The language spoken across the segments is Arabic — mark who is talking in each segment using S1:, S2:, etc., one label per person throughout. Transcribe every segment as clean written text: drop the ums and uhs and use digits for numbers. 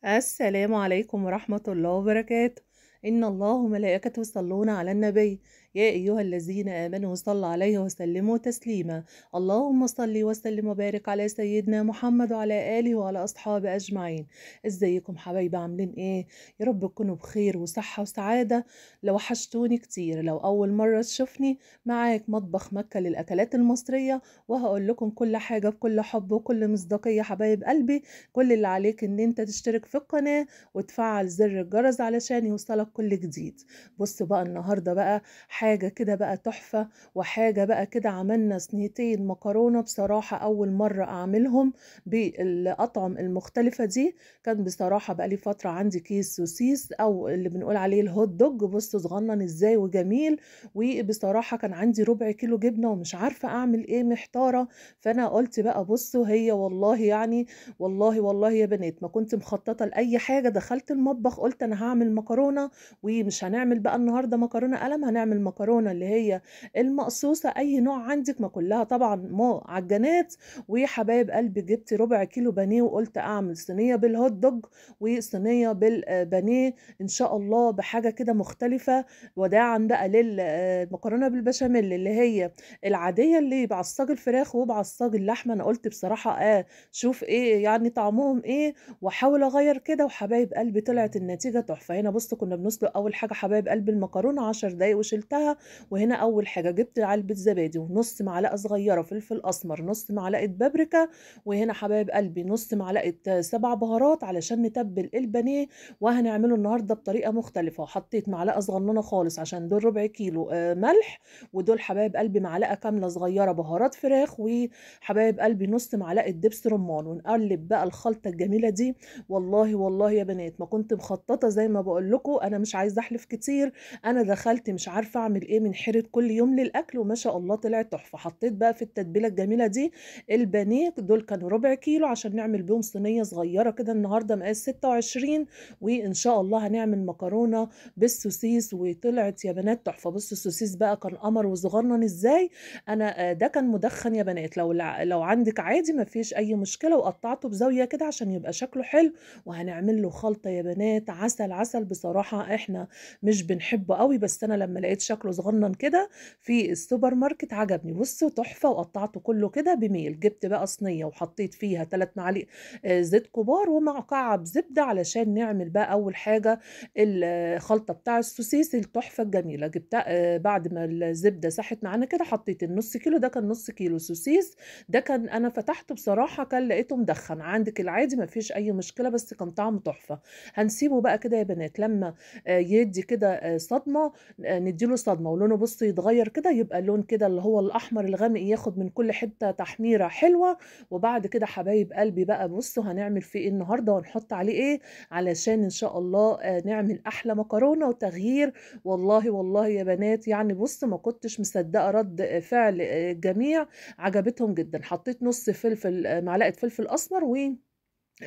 S1: السلام عليكم ورحمة الله وبركاته. إن الله وملائكته يصلون على النبي، يا أيها الذين آمنوا صلوا عليه وسلموا تسليما. اللهم صل وسلم وبارك على سيدنا محمد وعلى آله وعلى أصحابه أجمعين. ازيكم حبايبي، عاملين إيه؟ يا رب تكونوا بخير وصحة وسعادة. لو وحشتوني كتير، لو أول مرة تشوفني، معاك مطبخ مكة للأكلات المصرية، وهقول لكم كل حاجة بكل حب وكل مصداقية حبايب قلبي. كل اللي عليك ان انت تشترك في القناة وتفعل زر الجرس علشان يوصلك كل جديد. بص بقى النهاردة بقى حاجة كده بقى تحفة، وحاجة بقى كده عملنا صينيتين مكرونة بصراحة أول مرة أعملهم بالأطعم المختلفة دي. كان بصراحة بقى لي فترة عندي كيس سوسيس أو اللي بنقول عليه الهوت دوج، بص صغنن ازاي وجميل. وبصراحة كان عندي ربع كيلو جبنة ومش عارفة أعمل ايه، محتارة. فأنا قلت بقى بصوا، هي والله يعني والله يا بنات ما كنت مخططة لأي حاجة. دخلت المطبخ قلت أنا هعمل مكرونة، ومش هنعمل بقى النهاردة مكرونة قلم، هنعمل مكرونة اللي هي المقصوصة، أي نوع عندك، ما كلها طبعا معجنات. وحبايب قلبي جبت ربع كيلو بانيه، وقلت أعمل صينية بالهوت دوج وصينية بالبانيه إن شاء الله، بحاجة كده مختلفة. وداعا بقى للمكرونة بالبشاميل اللي هي العادية اللي بعصاج الفراخ وبعصاج اللحمة. أنا قلت بصراحة شوف ايه يعني طعمهم ايه، واحاول اغير كده. وحبايب قلبي طلعت النتيجه تحفه. هنا بص كنا بنسلق اول حاجه حبايب قلبي المكرونه 10 دقايق وشلتها. وهنا اول حاجه جبت علبه زبادي ونص معلقه صغيره فلفل اسمر، نص معلقه بابريكا. وهنا حبايب قلبي نص معلقه سبع بهارات علشان نتبل البانيه، وهنعمله النهارده بطريقه مختلفه. وحطيت معلقه صغننه خالص عشان دول ربع كيلو ملح، ودول حبايب قلبي معلقه كامله صغيره بهارات فراخ، وحبايب قلبي نص معلقه دبس رمان. ونقلب بقى الخلطة الجميلة دي. والله يا بنات ما كنت مخططة زي ما بقول لكم، انا مش عايزة احلف كتير. انا دخلت مش عارفة اعمل ايه من حيرة كل يوم للاكل، وما شاء الله طلعت تحفة. حطيت بقى في التتبيلة الجميلة دي البانيه، دول كانوا ربع كيلو عشان نعمل بيهم صينية صغيرة كده النهاردة مقاس 26. وان شاء الله هنعمل مكرونة بالسوسيس، وطلعت يا بنات تحفة. بص السوسيس بقى كان قمر وصغنن ازاي. انا ده كان مدخن يا بنات، لو عندك عادي ما فيش اي مشكله، وقطعته بزاويه كده عشان يبقى شكله حلو. وهنعمل له خلطه يا بنات عسل عسل. بصراحه احنا مش بنحبه قوي، بس انا لما لقيت شكله صغنن كده في السوبر ماركت عجبني. بصوا تحفه. وقطعته كله كده بميل. جبت بقى صينيه وحطيت فيها 3 معالق زيت كبار ومكعب زبده علشان نعمل بقى اول حاجه الخلطه بتاع السوسيس التحفه الجميله. جبتها بعد ما الزبده ساحت معانا كده، حطيت النص كيلو، ده كان نص كيلو سوسيس. ده كان انا فتحته بصراحه كان لقيته مدخن. عندك العادي ما فيش اي مشكله، بس كان طعمه تحفه. هنسيبه بقى كده يا بنات لما يدي كده صدمه، نديله صدمه ولونه بص يتغير كده، يبقى اللون كده اللي هو الاحمر الغامق، ياخد من كل حته تحميره حلوه. وبعد كده حبايب قلبي بقى بصوا هنعمل فيه ايه النهارده ونحط عليه ايه علشان ان شاء الله نعمل احلى مكرونه وتغيير. والله يا بنات يعني بص ما كنتش مصدقه رد فعل الجميع. عجبتهم جدا. حطيت نص فلفل معلقه فلفل اسمر، و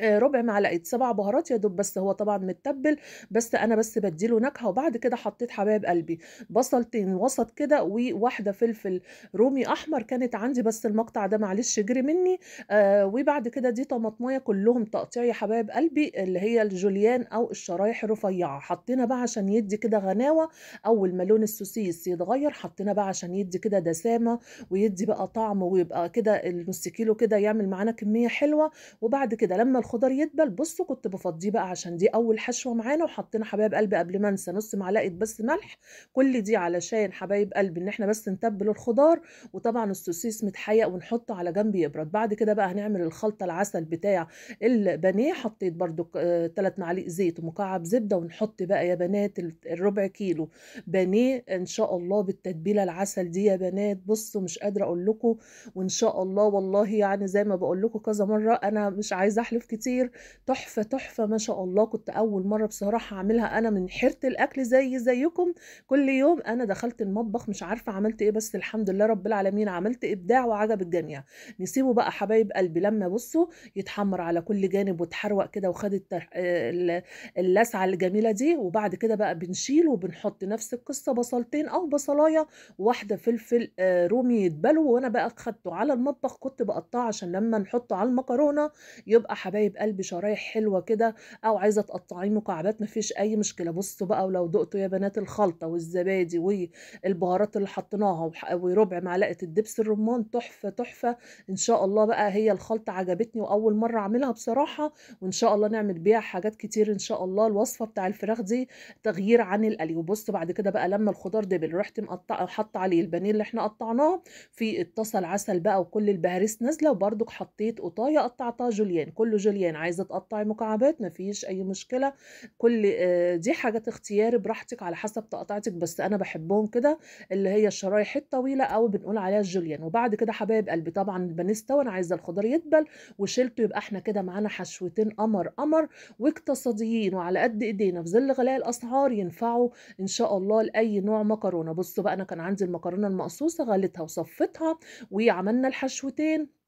S1: ربع معلقه سبع بهارات يا دوب، بس هو طبعا متبل، بس انا بس بديله نكهه. وبعد كده حطيت حبايب قلبي بصلتين وسط كده، وواحده فلفل رومي احمر كانت عندي، بس المقطع ده معلش جري مني. وبعد كده دي طماطميه كلهم تقطيع يا حبايب قلبي، اللي هي الجوليان او الشرايح الرفيعه. حطينا بقى عشان يدي كده غناوه. اول ما لون السوسيس يتغير حطينا بقى عشان يدي كده دسامه ويدي بقى طعم، ويبقى كده النص كيلو كده يعمل معانا كميه حلوه. وبعد كده لما الخضار يدبل بصوا كنت بفضيه بقى عشان دي اول حشوه معانا. وحطينا حبايب قلبي قبل ما انسى نص معلقه بس ملح. كل دي علشان حبايب قلبي ان احنا بس نتبل الخضار. وطبعا السوسيس متحيق ونحطه على جنب يبرد. بعد كده بقى هنعمل الخلطه العسل بتاع البانيه. حطيت برضو 3 معالق زيت ومكعب زبده. ونحط بقى يا بنات الربع كيلو بانيه ان شاء الله بالتتبيله العسل دي يا بنات. بصوا مش قادره اقول لكم. وان شاء الله والله يعني زي ما بقول لكم كذا مره، انا مش عايزه احلف كتير. تحفه ما شاء الله. كنت اول مره بصراحه اعملها، انا من حيره الاكل زيكم. كل يوم انا دخلت المطبخ مش عارفه عملت ايه، بس الحمد لله رب العالمين عملت ابداع وعجب الجميع. نسيبه بقى حبايب قلبي لما بصوا يتحمر على كل جانب وتحروق كده، وخد اللسعه الجميله دي. وبعد كده بقى بنشيله وبنحط نفس القصه بصلتين او بصلايه وواحده فلفل رومي يتبلوا. وانا بقى خدته على المطبخ كنت بقطعه عشان لما نحطه على المكرونه يبقى حبايب حبايب قلبي شرايح حلوة كده، أو عايزة تقطعيه مكعبات مفيش أي مشكلة. بصوا بقى، ولو دقتوا يا بنات الخلطة والزبادي والبهارات اللي حطيناها وربع معلقة الدبس الرمان، تحفة تحفة. إن شاء الله بقى هي الخلطة عجبتني وأول مرة أعملها بصراحة، وإن شاء الله نعمل بيها حاجات كتير إن شاء الله. الوصفة بتاع الفراخ دي تغيير عن القلي. وبص بعد كده بقى لما الخضار دبل، رحت مقطعه حاطه عليه البانيه اللي احنا قطعناه في الطاسه، العسل بقى وكل البهاريس نازله، وبرضك حطيت قطايه قطعتها جوليان، كله جوليان. عايزه تقطعي مكعبات مفيش اي مشكله. كل دي حاجات اختياري براحتك على حسب تقطعتك، بس انا بحبهم كده اللي هي الشرايح الطويله او بنقول عليها الجوليان. وبعد كده حبايب قلبي طبعا البانيه استوى، انا عايزه الخضار يدبل وشيلته، يبقى احنا كده معانا حشوتين قمر قمر واقتصاديين وعلى قد ايدينا في ظل غلاء الاسعار، ينفعوا ان شاء الله لاي نوع مكرونه. بصوا بقى، انا كان عندي المكرونه المقصوصه غليتها وصفتها وعملنا الحشوتين.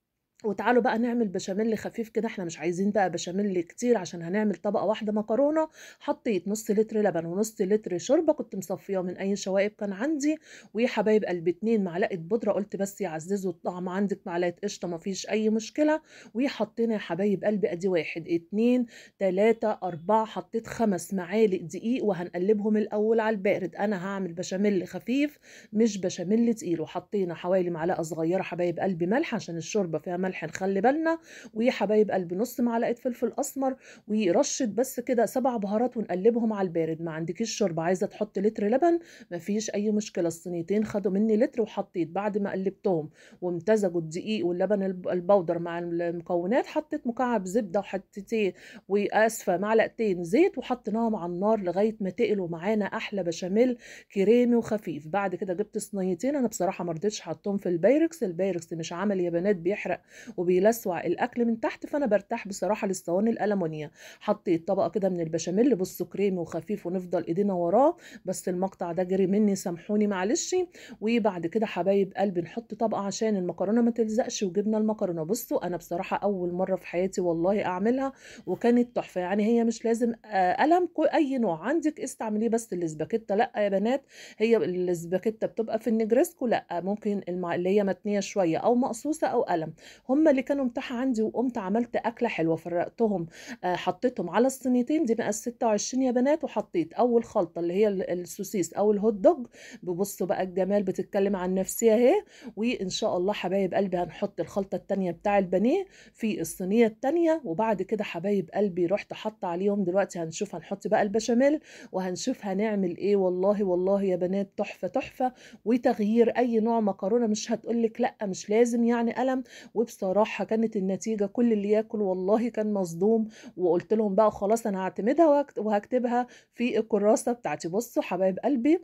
S1: وتعالوا بقى نعمل بشاميل خفيف كده، احنا مش عايزين بقى بشاميل كتير عشان هنعمل طبقة واحدة مكرونة. حطيت نص لتر لبن ونص لتر شوربة كنت مصفياه من اي شوائب كان عندي. ويا حبايب قلبي 2 معلقة بودرة، قلت بس يعززوا الطعم، عندك معلقة قشطة مفيش اي مشكلة. وحطينا يا حبايب قلبي ادي 1 2 3 4، حطيت 5 معالق دقيق وهنقلبهم الاول على البارد. انا هعمل بشاميل خفيف مش بشاميل تقيل. وحطينا حوالي معلقة صغيرة حبايب قلبي ملح عشان الشوربة فيها ملح نخلي بالنا. ويا حبايب قلبي نص معلقه فلفل اسمر ورشه بس كده 7 بهارات، ونقلبهم على البارد. ما عندكيش شوربه عايزه تحط لتر لبن مفيش اي مشكله. الصينيتين خدوا مني لتر، وحطيت بعد ما قلبتهم وامتزجوا الدقيق واللبن البودر مع المكونات، حطيت مكعب زبده وحطيتين واسفه معلقتين زيت، وحطيناهم على النار لغايه ما تقلوا معانا احلى بشاميل كريمي وخفيف. بعد كده جبت صينيتين، انا بصراحه ما رضيتش احطهم في البايركس، البايركس مش عمل يا بنات بيحرق وبيلسوع الاكل من تحت، فانا برتاح بصراحه للصواني الالمونيا. حطيت طبقه كده من البشاميل، بصوا كريمي وخفيف ونفضل ايدينا وراه، بس المقطع ده جري مني سامحوني معلش. وبعد كده حبايب قلبي نحط طبقه عشان المكرونه ما تلزقش، وجبنا المكرونه. بصوا انا بصراحه اول مره في حياتي والله اعملها وكانت تحفه. يعني هي مش لازم قلم، اي نوع عندك استعمليه، بس الاسباجيتا لا يا بنات، هي الاسباجيتا بتبقى في النجرسكو لا، ممكن اللي هي متنيه شويه او مقصوصه او قلم. هم اللي كانوا متاحة عندي، وقمت عملت أكلة حلوة فرقتهم. حطيتهم على الصينيتين دي مقاس 26 يا بنات، وحطيت أول خلطة اللي هي السوسيس أو الهوت دوج. ببصوا بقى الجمال، بتتكلم عن نفسها اهي. وإن شاء الله حبايب قلبي هنحط الخلطة التانية بتاع البانيه في الصينية التانية. وبعد كده حبايب قلبي رحت حاطة عليهم، دلوقتي هنشوف هنحط بقى البشاميل وهنشوف هنعمل ايه. والله والله يا بنات تحفة تحفة، وتغيير أي نوع مكرونة مش هتقولك لأ مش لازم يعني قلم. وبصراحة كانت النتيجة كل اللي ياكل والله كان مصدوم. وقلت لهم بقى خلاص أنا هعتمدها وهكتبها في الكراسة بتاعتي. بصوا حبايب قلبي،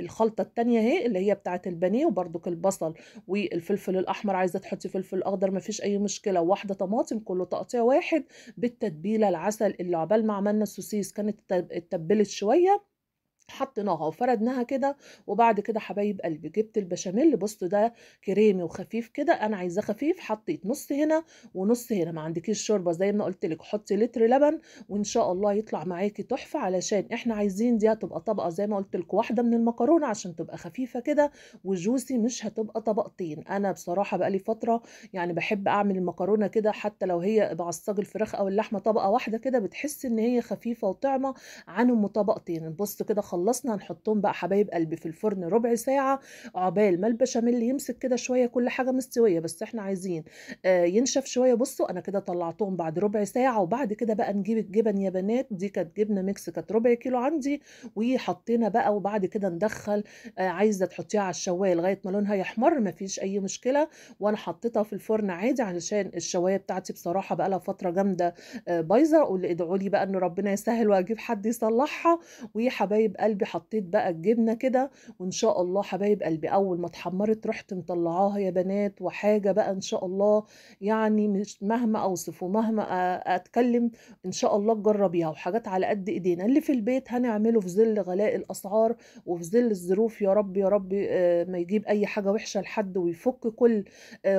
S1: الخلطة التانية اهي اللي هي بتاعت البانيه، وبرضك البصل والفلفل الأحمر، عايزة تحطي فلفل أخضر مفيش أي مشكلة، وواحدة طماطم كله تقطيع واحد بالتتبيلة. العسل اللي عقبال ما عملنا السوسيس كانت اتبلت شوية، حطيناها وفردناها كده. وبعد كده حبايب قلبي جبت البشاميل، بصوا ده كريمي وخفيف كده، انا عايزاه خفيف، حطيت نص هنا ونص هنا. ما عندكيش شوربه زي ما قلت لك حطي لتر لبن، وان شاء الله يطلع معاكي تحفه، علشان احنا عايزين دي هتبقى طبقه زي ما قلت لك واحده من المكرونه عشان تبقى خفيفه كده وجوسي، مش هتبقى طبقتين. انا بصراحه بقالي فتره يعني بحب اعمل المكرونه كده، حتى لو هي بعصاج الفراخ او اللحمه طبقه واحده كده، بتحس ان هي خفيفه وطعمه عن ام طبقتين. بصوا كده خلصنا، هنحطهم بقى حبايب قلبي في الفرن ربع ساعة عقبال ما البشاميل يمسك كده شوية، كل حاجة مستوية بس احنا عايزين ينشف شوية. بصوا انا كده طلعتهم بعد ربع ساعة. وبعد كده بقى نجيب الجبن يا بنات، دي كانت جبنة ميكس كانت ربع كيلو عندي، وحطينا بقى. وبعد كده ندخل عايزة تحطيها على الشواية لغاية ما لونها يحمر مفيش اي مشكلة. وانا حطيتها في الفرن عادي علشان الشواية بتاعتي بصراحة بقى لها فترة جامدة بايظة، واللي ادعوا لي بقى ان ربنا يسهل واجيب حد يصلحها. ويا حبايب قلبي حطيت بقى الجبنه كده، وان شاء الله حبايب قلبي اول ما اتحمرت رحت مطلعاها يا بنات، وحاجه بقى ان شاء الله يعني مش مهما اوصف ومهما اتكلم ان شاء الله تجربيها. وحاجات على قد ايدينا اللي في البيت هنعمله في ظل غلاء الاسعار وفي ظل الظروف. يا رب يا رب ما يجيب اي حاجه وحشه لحد، ويفك كل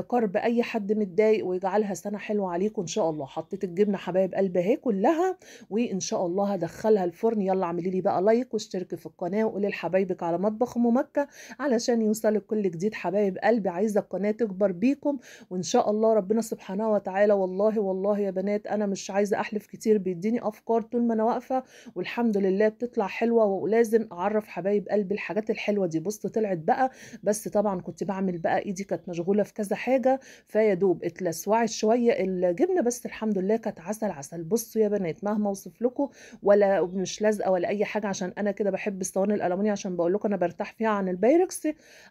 S1: كرب اي حد متضايق، ويجعلها سنه حلوه عليكم ان شاء الله. حطيت الجبنه حبايب قلبي اهي كلها، وان شاء الله هدخلها الفرن. يلا اعملي لي بقى لايك واشتركي واشتركي في القناة وقولي لحبايبك على مطبخ ام مكة علشان يوصلك كل جديد. حبايب قلبي عايزة القناة تكبر بيكم، وان شاء الله ربنا سبحانه وتعالى والله والله يا بنات انا مش عايزة احلف كتير، بيديني افكار طول ما انا واقفة والحمد لله بتطلع حلوة، ولازم اعرف حبايب قلبي الحاجات الحلوة دي. بص طلعت بقى، بس طبعا كنت بعمل بقى ايدي كانت مشغولة في كذا حاجة، فيا دوب اتلسوعت شوية الجبنة، بس الحمد لله كانت عسل عسل. بصوا يا بنات مهما اوصف لكم ولا مش لازقة ولا اي حاجة، عشان انا كده بحب الصواني الالومنيا، عشان بقول لكم انا برتاح فيها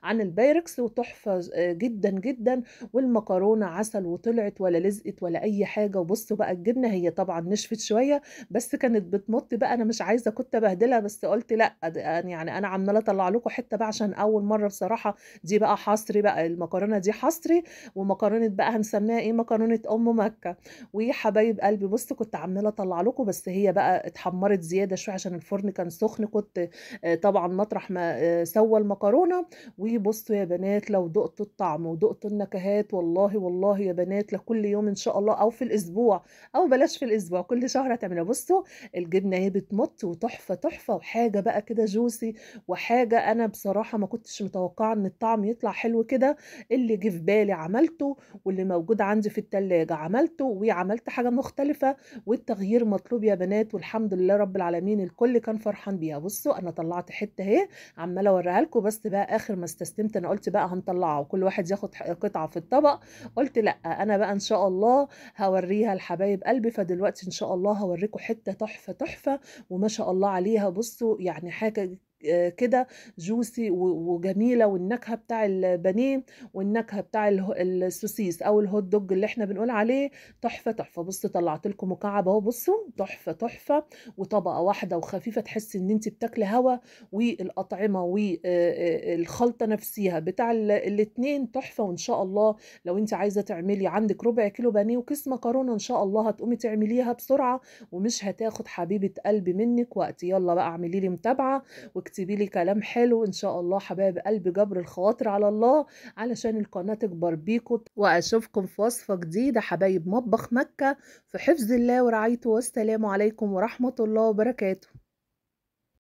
S1: عن البايركس وتحفة جدا جدا. والمكرونة عسل وطلعت ولا لزقت ولا اي حاجة. وبصوا بقى الجبنة هي طبعا نشفت شوية بس كانت بتمط بقى، انا مش عايزة كنت بهدلها بس قلت لا يعني انا عمالة اطلع لكم حتة بقى عشان اول مرة بصراحة. دي بقى حصري بقى، المكرونة دي حصري، ومكرونة بقى هنسميها ايه، مكرونة ام مكة. ويا حبايب قلبي بصوا كنت عمالة اطلع لكم، بس هي بقى اتحمرت زيادة شوية عشان الفرن كان سخن، كنت طبعا مطرح ما سوى المكرونة. وبصوا يا بنات لو دقتوا الطعم ودقتوا النكهات والله والله يا بنات لكل يوم ان شاء الله، او في الاسبوع او بلاش في الاسبوع، كل شهر هتعملها. بصوا الجبنة اهي بتمط وتحفة تحفة، وحاجة بقى كده جوسي، وحاجة انا بصراحة ما كنتش متوقعة ان الطعم يطلع حلو كده. اللي جه في بالي عملته، واللي موجود عندي في التلاجة عملته، وعملت حاجة مختلفة، والتغيير مطلوب يا بنات، والحمد لله رب العالمين الكل كان فرحان بيها. بصوا انا طلعت حتة اهي عمالة اوريها لكم، بس بقى اخر ما استسلمت انا قلت بقى هنطلعها وكل واحد ياخد قطعة في الطبق، قلت لا انا بقى ان شاء الله هوريها لحبايب قلبي. فدلوقتي ان شاء الله هوريكم حتة تحفة تحفة وما شاء الله عليها. بصوا يعني حاجة كده جوسي وجميله، والنكهه بتاع البانيه والنكهه بتاع السوسيس او الهوت دوج اللي احنا بنقول عليه تحفه تحفه. بصوا طلعت لكم مكعب اهو، بصوا تحفه تحفه، وطبقه واحده وخفيفه تحس ان انت بتاكلي هوا، والاطعمه والخلطه نفسها بتاع الاتنين تحفه. وان شاء الله لو انت عايزه تعملي عندك ربع كيلو بانيه وكيس مكرونه ان شاء الله هتقومي تعمليها بسرعه ومش هتاخد حبيبه قلبي منك وقت. يلا بقى اعملي لي متابعه واكتبي لي كلام حلو ان شاء الله حبايب قلبي، جبر الخواطر على الله علشان القناه تكبر بيكم. واشوفكم في وصفه جديده حبايب مطبخ مكه، في حفظ الله ورعايته، والسلام عليكم ورحمه الله وبركاته.